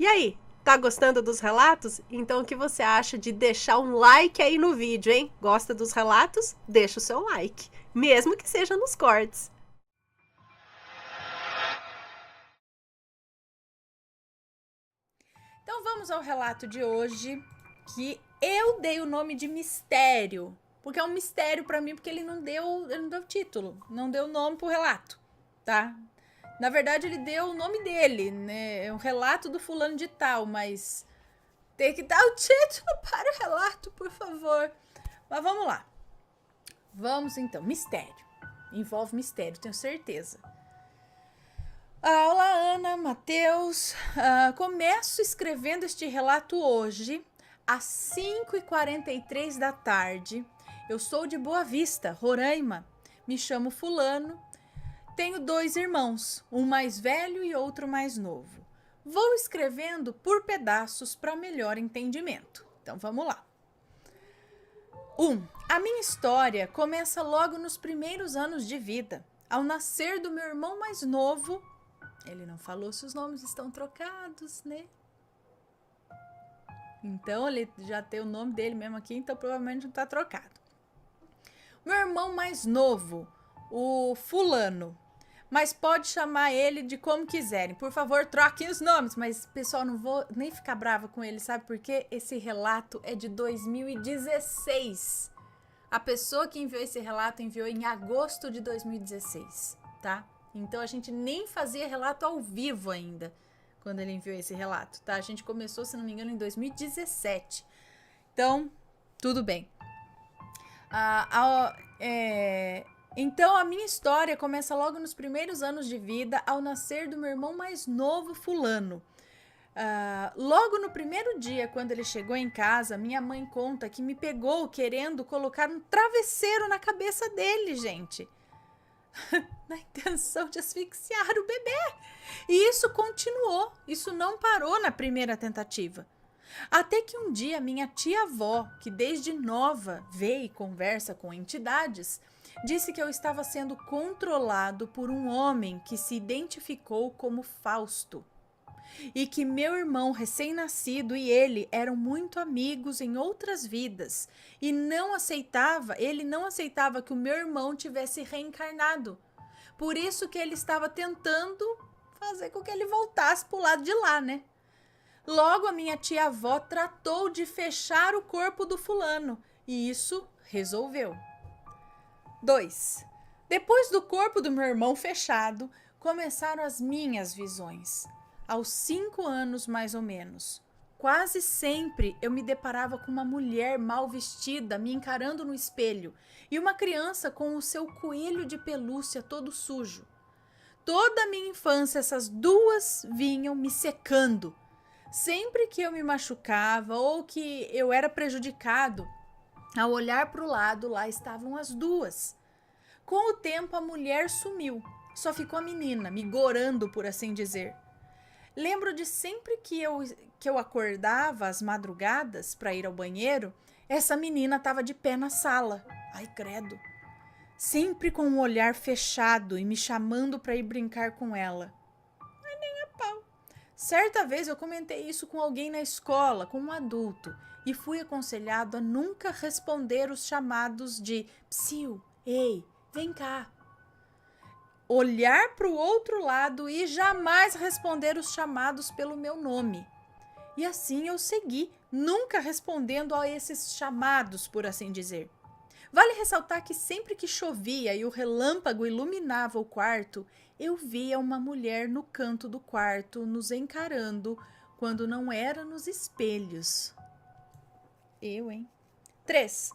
E aí, tá gostando dos relatos? Então o que você acha de deixar um like aí no vídeo, hein? Gosta dos relatos? Deixa o seu like, mesmo que seja nos cortes. Então vamos ao relato de hoje, que eu dei o nome de mistério, porque é um mistério para mim, porque ele não deu título, não deu nome pro relato, tá? Na verdade, ele deu o nome dele, né? É um relato do fulano de tal, mas tem que dar o título para o relato, por favor. Mas vamos lá. Vamos então. Mistério. Envolve mistério, tenho certeza. Olá, Ana, Matheus. Começo escrevendo este relato hoje, às 5h43 da tarde. Eu sou de Boa Vista, Roraima. Me chamo Fulano. Tenho 2 irmãos, um mais velho e outro mais novo. Vou escrevendo por pedaços para melhor entendimento. Então vamos lá. 1. A minha história começa logo nos primeiros anos de vida. Ao nascer do meu irmão mais novo, ele não falou se os nomes estão trocados, né? Então ele já tem o nome dele mesmo aqui, então provavelmente não está trocado. Meu irmão mais novo, o Fulano, mas pode chamar ele de como quiserem. Por favor, troquem os nomes, mas pessoal, não vou nem ficar brava com ele, sabe por quê? Esse relato é de 2016. A pessoa que enviou esse relato enviou em agosto de 2016, tá? Então a gente nem fazia relato ao vivo ainda quando ele enviou esse relato, tá? A gente começou, se não me engano, em 2017. Então, tudo bem. Então a minha história começa logo nos primeiros anos de vida, ao nascer do meu irmão mais novo, Fulano. Logo no primeiro dia, quando ele chegou em casa, minha mãe conta que me pegou querendo colocar um travesseiro na cabeça dele, gente. Na intenção de asfixiar o bebê. E isso continuou, isso não parou na primeira tentativa. Até que um dia minha tia-avó, que desde nova vê e conversa com entidades, disse que eu estava sendo controlado por um homem que se identificou como Fausto. E que meu irmão recém-nascido e ele eram muito amigos em outras vidas. E ele não aceitava que o meu irmão tivesse reencarnado. Por isso que ele estava tentando fazer com que ele voltasse para o lado de lá, né? Logo, a minha tia-avó tratou de fechar o corpo do fulano, e isso resolveu. 2. Depois do corpo do meu irmão fechado, começaram as minhas visões. Aos 5 anos, mais ou menos. Quase sempre eu me deparava com uma mulher mal vestida me encarando no espelho e uma criança com o seu coelho de pelúcia todo sujo. Toda a minha infância, essas duas vinham me secando. Sempre que eu me machucava ou que eu era prejudicado, ao olhar para o lado, lá estavam as duas. Com o tempo, a mulher sumiu. Só ficou a menina, me gorando, por assim dizer. Lembro de sempre que eu acordava às madrugadas para ir ao banheiro, essa menina estava de pé na sala. Ai, credo. Sempre com um olhar fechado e me chamando para ir brincar com ela. Mas nem a pau. Certa vez eu comentei isso com alguém na escola, com um adulto, e fui aconselhado a nunca responder os chamados de psiu, ei, vem cá. Olhar para o outro lado e jamais responder os chamados pelo meu nome. E assim eu segui, nunca respondendo a esses chamados, por assim dizer. Vale ressaltar que sempre que chovia e o relâmpago iluminava o quarto, eu via uma mulher no canto do quarto nos encarando, quando não era nos espelhos. Eu, hein? 3.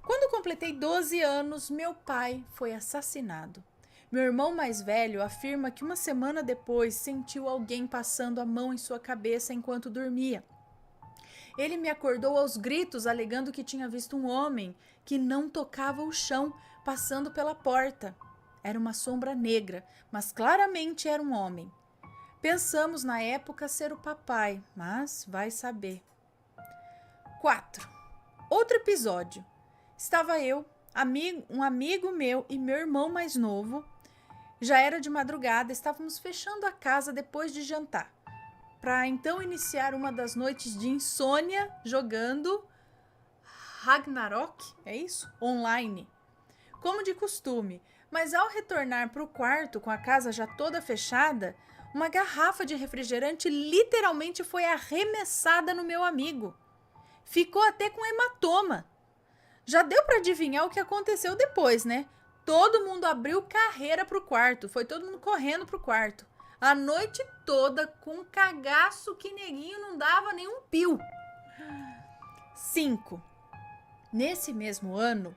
Quando completei 12 anos, meu pai foi assassinado. Meu irmão mais velho afirma que uma semana depois sentiu alguém passando a mão em sua cabeça enquanto dormia. Ele me acordou aos gritos, alegando que tinha visto um homem que não tocava o chão, passando pela porta. Era uma sombra negra, mas claramente era um homem. Pensamos na época ser o papai, mas vai saber. 4. Outro episódio. Estava eu, um amigo meu e meu irmão mais novo. Já era de madrugada, estávamos fechando a casa depois de jantar. para então iniciar uma das noites de insônia jogando Ragnarok, é isso? Online, como de costume. Mas ao retornar para o quarto com a casa já toda fechada, uma garrafa de refrigerante literalmente foi arremessada no meu amigo. Ficou até com hematoma. Já deu para adivinhar o que aconteceu depois, né? Todo mundo abriu carreira pro quarto, foi todo mundo correndo pro quarto. A noite toda com um cagaço que neguinho não dava nenhum pio. 5. Nesse mesmo ano,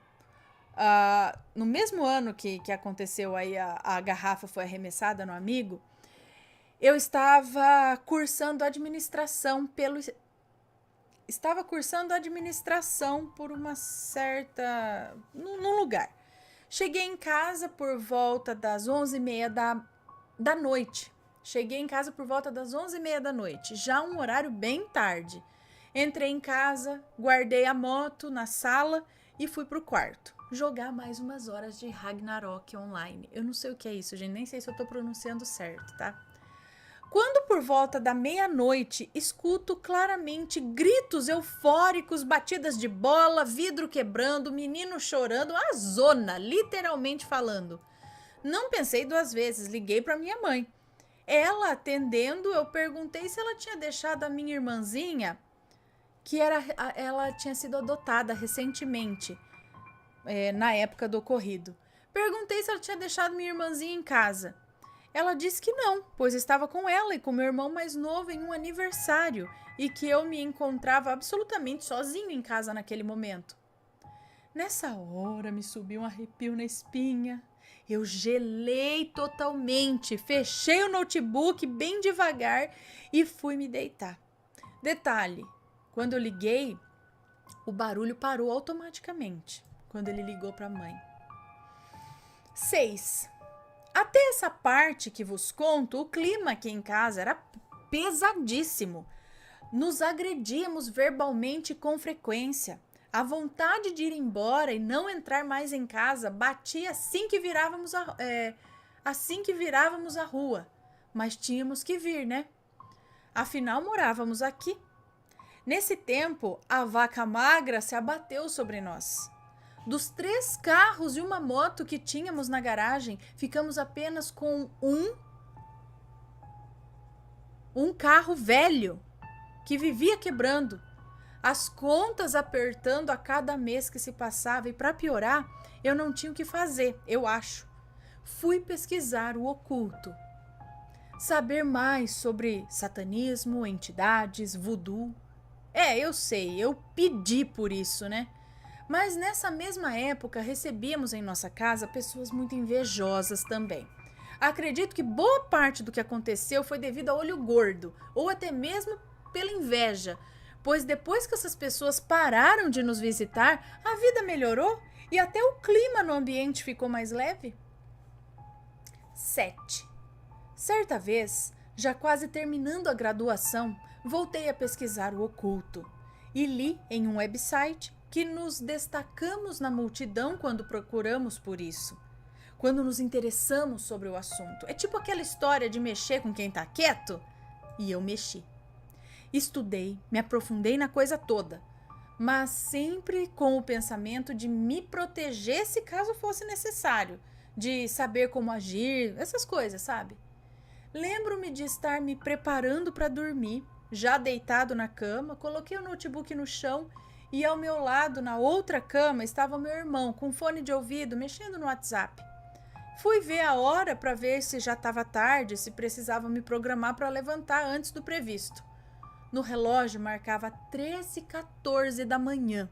no mesmo ano que aconteceu aí, a garrafa foi arremessada no amigo, eu estava cursando administração por uma certa... num lugar. Cheguei em casa por volta das 11h30 da noite. Já um horário bem tarde. Entrei em casa, guardei a moto na sala e fui pro quarto jogar mais umas horas de Ragnarok online. Eu não sei o que é isso, gente, nem sei se eu tô pronunciando certo, tá? Quando por volta da meia-noite escuto claramente gritos eufóricos, batidas de bola, vidro quebrando, menino chorando, a zona, literalmente falando. Não pensei duas vezes, liguei para minha mãe. Ela atendendo, eu perguntei se ela tinha deixado a minha irmãzinha, ela tinha sido adotada recentemente, na época do ocorrido. Perguntei se ela tinha deixado minha irmãzinha em casa. Ela disse que não, pois estava com ela e com meu irmão mais novo em um aniversário e que eu me encontrava absolutamente sozinho em casa naquele momento. Nessa hora me subiu um arrepio na espinha. Eu gelei totalmente, fechei o notebook bem devagar e fui me deitar. Detalhe, quando eu liguei, o barulho parou automaticamente quando ele ligou para a mãe. 6. Até essa parte que vos conto, o clima aqui em casa era pesadíssimo. Nos agredíamos verbalmente com frequência. A vontade de ir embora e não entrar mais em casa batia assim que virávamos a rua. Mas tínhamos que vir, né? Afinal, morávamos aqui. Nesse tempo, a vaca magra se abateu sobre nós. Dos 3 carros e uma moto que tínhamos na garagem, ficamos apenas com um carro velho que vivia quebrando. As contas apertando a cada mês que se passava e, para piorar, eu não tinha o que fazer, eu acho. Fui pesquisar o oculto. Saber mais sobre satanismo, entidades, voodoo. Eu sei, eu pedi por isso, né? Mas nessa mesma época recebíamos em nossa casa pessoas muito invejosas também. Acredito que boa parte do que aconteceu foi devido ao olho gordo, ou até mesmo pela inveja, pois depois que essas pessoas pararam de nos visitar, a vida melhorou e até o clima no ambiente ficou mais leve. 7. Certa vez, já quase terminando a graduação, voltei a pesquisar o oculto e li em um website que nos destacamos na multidão quando procuramos por isso, quando nos interessamos sobre o assunto. É tipo aquela história de mexer com quem tá quieto? E eu mexi. Estudei, me aprofundei na coisa toda, mas sempre com o pensamento de me proteger se caso fosse necessário, de saber como agir, essas coisas, sabe? Lembro-me de estar me preparando para dormir, já deitado na cama, coloquei o notebook no chão e ao meu lado, na outra cama, estava meu irmão com fone de ouvido, mexendo no WhatsApp. Fui ver a hora para ver se já estava tarde, se precisava me programar para levantar antes do previsto. No relógio marcava 13h14 da manhã,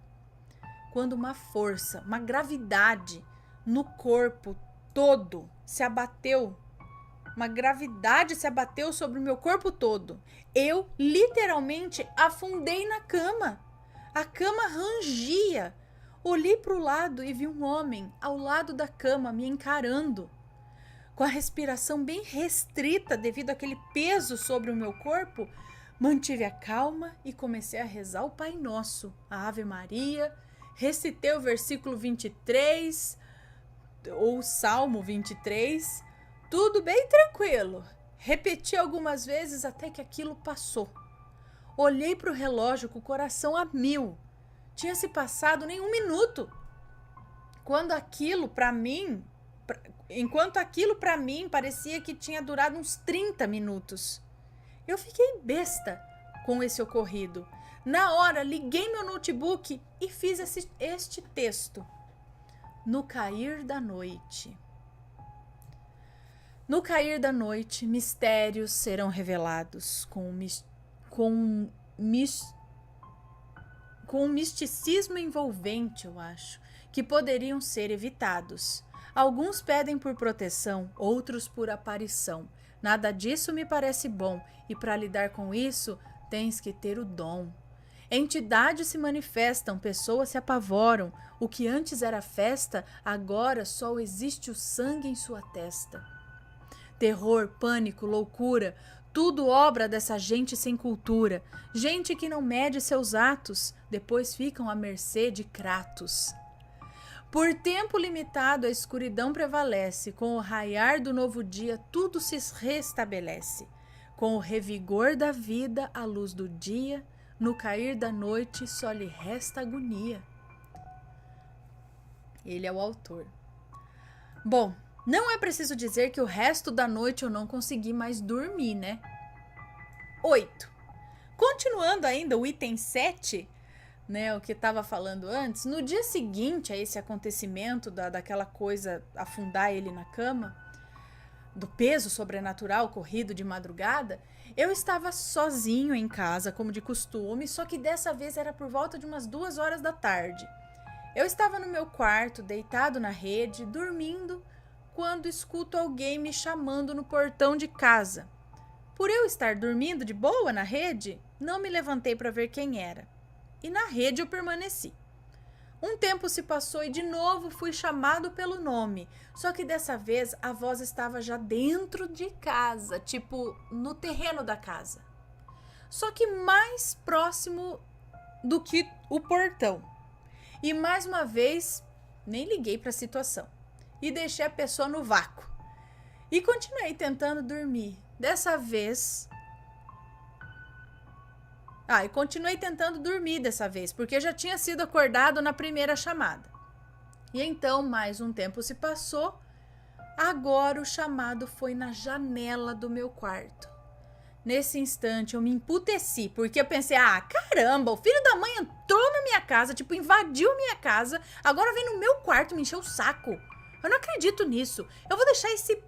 quando uma força, uma gravidade no corpo todo se abateu. Uma gravidade se abateu sobre o meu corpo todo. Eu literalmente afundei na cama. A cama rangia. Olhei para o lado e vi um homem ao lado da cama me encarando. Com a respiração bem restrita devido àquele peso sobre o meu corpo, mantive a calma e comecei a rezar o Pai Nosso, a Ave Maria, recitei o versículo 23, ou Salmo 23, tudo bem tranquilo. Repeti algumas vezes até que aquilo passou. Olhei para o relógio com o coração a mil. Tinha se passado nem 1 minuto. Enquanto aquilo para mim parecia que tinha durado uns 30 minutos. Eu fiquei besta com esse ocorrido. Na hora, liguei meu notebook e fiz este texto. No cair da noite. No cair da noite, mistérios serão revelados com um misticismo envolvente, eu acho, que poderiam ser evitados. Alguns pedem por proteção, outros por aparição. Nada disso me parece bom, e para lidar com isso, tens que ter o dom. Entidades se manifestam, pessoas se apavoram. O que antes era festa, agora só existe o sangue em sua testa. Terror, pânico, loucura, tudo obra dessa gente sem cultura. Gente que não mede seus atos, depois ficam à mercê de Kratos. Por tempo limitado, a escuridão prevalece. Com o raiar do novo dia, tudo se restabelece. Com o revigor da vida, a luz do dia, no cair da noite, só lhe resta agonia. Ele é o autor. Bom, não é preciso dizer que o resto da noite eu não consegui mais dormir, né? 8. Continuando ainda o item 7, né, o que estava falando antes, no dia seguinte a esse acontecimento daquela coisa afundar ele na cama, do peso sobrenatural ocorrido de madrugada, eu estava sozinho em casa, como de costume, só que dessa vez era por volta de umas 2 horas da tarde. Eu estava no meu quarto, deitado na rede, dormindo, quando escuto alguém me chamando no portão de casa. Por eu estar dormindo de boa na rede, não me levantei para ver quem era. E na rede eu permaneci. Um tempo se passou e de novo fui chamado pelo nome, só que dessa vez a voz estava já dentro de casa, tipo no terreno da casa. Só que mais próximo do que o portão. E mais uma vez, nem liguei para a situação. E deixei a pessoa no vácuo. E continuei tentando dormir. Dessa vez... continuei tentando dormir dessa vez, porque já tinha sido acordado na primeira chamada. E então, mais um tempo se passou. Agora o chamado foi na janela do meu quarto. Nesse instante eu me emputeci, porque eu pensei, caramba, o filho da mãe entrou na minha casa, invadiu minha casa, agora vem no meu quarto me encher o saco. Eu não acredito nisso. Eu vou deixar esse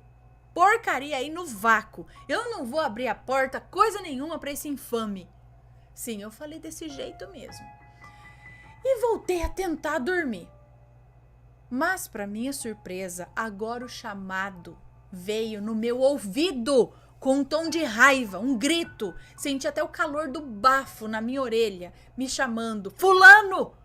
porcaria aí no vácuo. Eu não vou abrir a porta, coisa nenhuma, pra esse infame. Sim, eu falei desse jeito mesmo. E voltei a tentar dormir. Mas, para minha surpresa, agora o chamado veio no meu ouvido com um tom de raiva, um grito. Senti até o calor do bafo na minha orelha, me chamando: Fulano!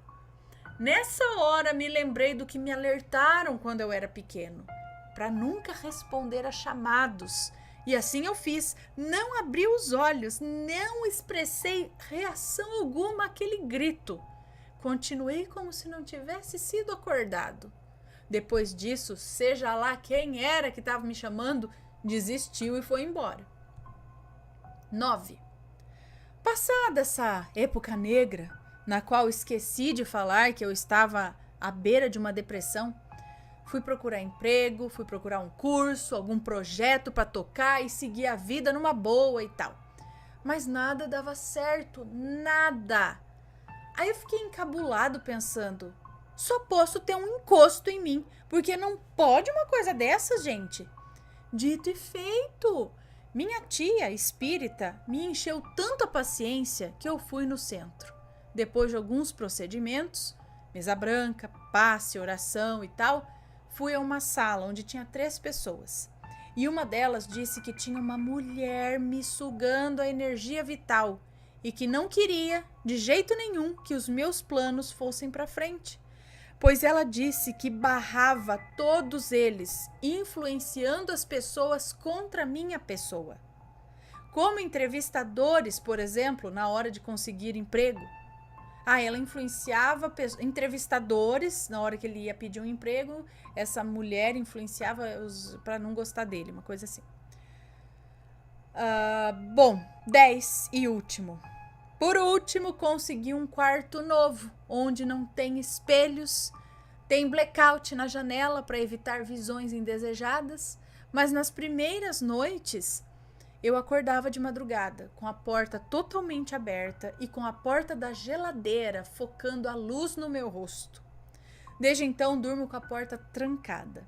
Nessa hora me lembrei do que me alertaram quando eu era pequeno, para nunca responder a chamados. E assim eu fiz, não abri os olhos, não expressei reação alguma àquele grito. Continuei como se não tivesse sido acordado. Depois disso, seja lá quem era que estava me chamando, desistiu e foi embora. 9. Passada essa época negra, na qual esqueci de falar que eu estava à beira de uma depressão, fui procurar emprego, fui procurar um curso, algum projeto para tocar e seguir a vida numa boa e tal. Mas nada dava certo, nada. Aí eu fiquei encabulado pensando, só posso ter um encosto em mim, porque não pode uma coisa dessas, gente. Dito e feito. Minha tia espírita me encheu tanto a paciência que eu fui no centro. Depois de alguns procedimentos, mesa branca, passe, oração e tal, fui a uma sala onde tinha 3 pessoas. E uma delas disse que tinha uma mulher me sugando a energia vital e que não queria, de jeito nenhum, que os meus planos fossem para frente. Pois ela disse que barrava todos eles, influenciando as pessoas contra a minha pessoa. Como entrevistadores, por exemplo, na hora de conseguir emprego. Ela influenciava entrevistadores, na hora que ele ia pedir um emprego, essa mulher influenciava para não gostar dele, uma coisa assim. Bom, 10 e último. Por último, consegui um quarto novo, onde não tem espelhos, tem blackout na janela para evitar visões indesejadas, mas nas primeiras noites eu acordava de madrugada, com a porta totalmente aberta e com a porta da geladeira focando a luz no meu rosto. Desde então, durmo com a porta trancada.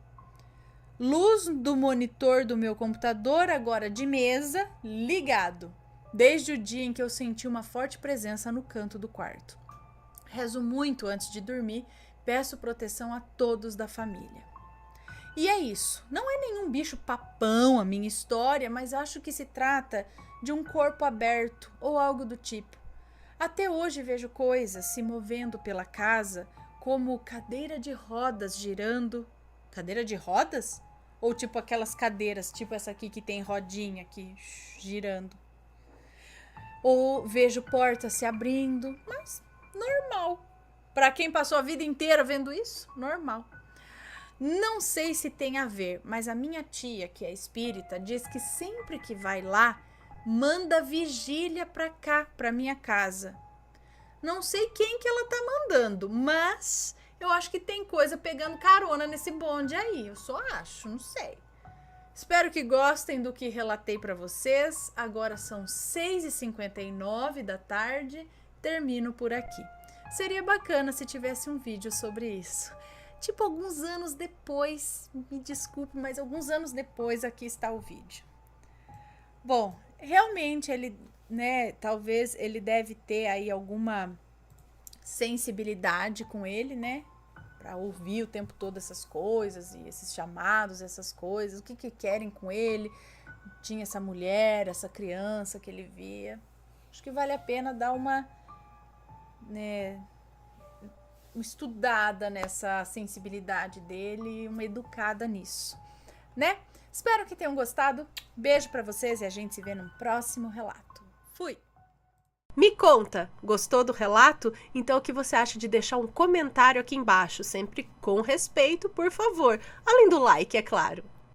Luz do monitor do meu computador, agora de mesa, ligado, desde o dia em que eu senti uma forte presença no canto do quarto. Rezo muito antes de dormir, peço proteção a todos da família. E é isso, não é nenhum bicho papão a minha história, mas acho que se trata de um corpo aberto ou algo do tipo. Até hoje vejo coisas se movendo pela casa, como cadeira de rodas girando. Cadeira de rodas? Ou tipo aquelas cadeiras, tipo essa aqui que tem rodinha aqui, girando. Ou vejo portas se abrindo, mas normal. Para quem passou a vida inteira vendo isso, normal. Não sei se tem a ver, mas a minha tia, que é espírita, diz que sempre que vai lá, manda vigília pra cá, pra minha casa. Não sei quem que ela tá mandando, mas eu acho que tem coisa pegando carona nesse bonde aí. Eu só acho, não sei. Espero que gostem do que relatei pra vocês. Agora são 6h59 da tarde. Termino por aqui. Seria bacana se tivesse um vídeo sobre isso. Tipo, alguns anos depois, me desculpe, mas alguns anos depois aqui está o vídeo. Bom, realmente ele, né, talvez ele deve ter aí alguma sensibilidade com ele, né, para ouvir o tempo todo essas coisas e esses chamados, essas coisas, o que querem com ele. Tinha essa mulher, essa criança que ele via. Acho que vale a pena dar uma, né, estudada nessa sensibilidade dele, uma educada nisso, né? Espero que tenham gostado. Beijo pra vocês e a gente se vê num próximo relato. Fui! Me conta, gostou do relato? Então o que você acha de deixar um comentário aqui embaixo, sempre com respeito, por favor, além do like, é claro.